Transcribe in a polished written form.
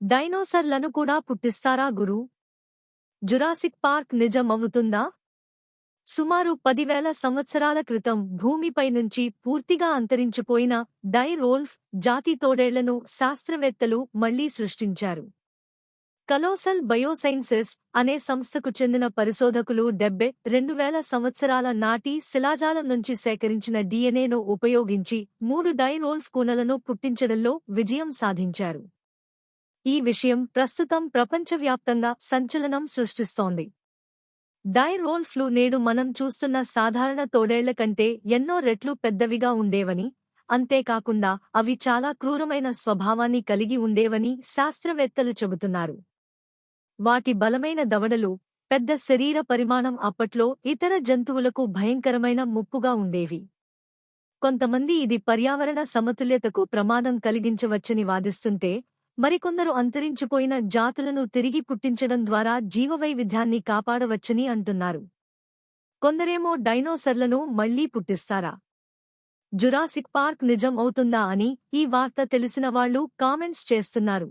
డైనోసర్లను కూడా పుట్టిస్తారా గురూ? Jurassic park నిజం అవుతుందా? సుమారు 10,000 సంవత్సరాల క్రితం భూమిపై నుంచి పూర్తిగా అంతరించిపోయిన డైరోల్ఫ్ జాతి తోడేళ్లను శాస్త్రవేత్తలు మళ్లీ సృష్టించారు. కలోసల్ బయోసైన్సెస్ అనే సంస్థకు చెందిన పరిశోధకులు 72,000 సంవత్సరాల నాటి శిలాజాలం నుంచి సేకరించిన డిఎన్ఏను ఉపయోగించి 3 డైరోల్ఫ్ కూనలను పుట్టించడంలో విజయం సాధించారు. ఈ విషయం ప్రస్తుతం ప్రపంచవ్యాప్తంగా సంచలనం సృష్టిస్తోంది. డైరోల్ఫ్లు నేడు మనం చూస్తున్న సాధారణ తోడేళ్ల కంటే ఎన్నో రెట్లు పెద్దవిగా ఉండేవని, అంతేకాకుండా అవి చాలా క్రూరమైన స్వభావాన్ని కలిగి ఉండేవని శాస్త్రవేత్తలు చెబుతున్నారు. వాటి బలమైన దవడలు, పెద్ద శరీర పరిమాణం అప్పట్లో ఇతర జంతువులకు భయంకరమైన ముప్పుగా ఉండేవి. కొంతమంది ఇది పర్యావరణ సమతుల్యతకు ప్రమాదం కలిగించవచ్చని వాదిస్తుంటే, మరికొందరు అంతరించిపోయిన జాతులను తిరిగి పుట్టించడం ద్వారా జీవవైవిధ్యాన్ని కాపాడవచ్చని అంటున్నారు. కొందరేమో డైనోసర్లను మళ్లీ పుట్టిస్తారా? జురాసిక్ పార్క్ నిజం అవుతుందా అని ఈ వార్త తెలిసిన వాళ్లు కామెంట్స్ చేస్తున్నారు.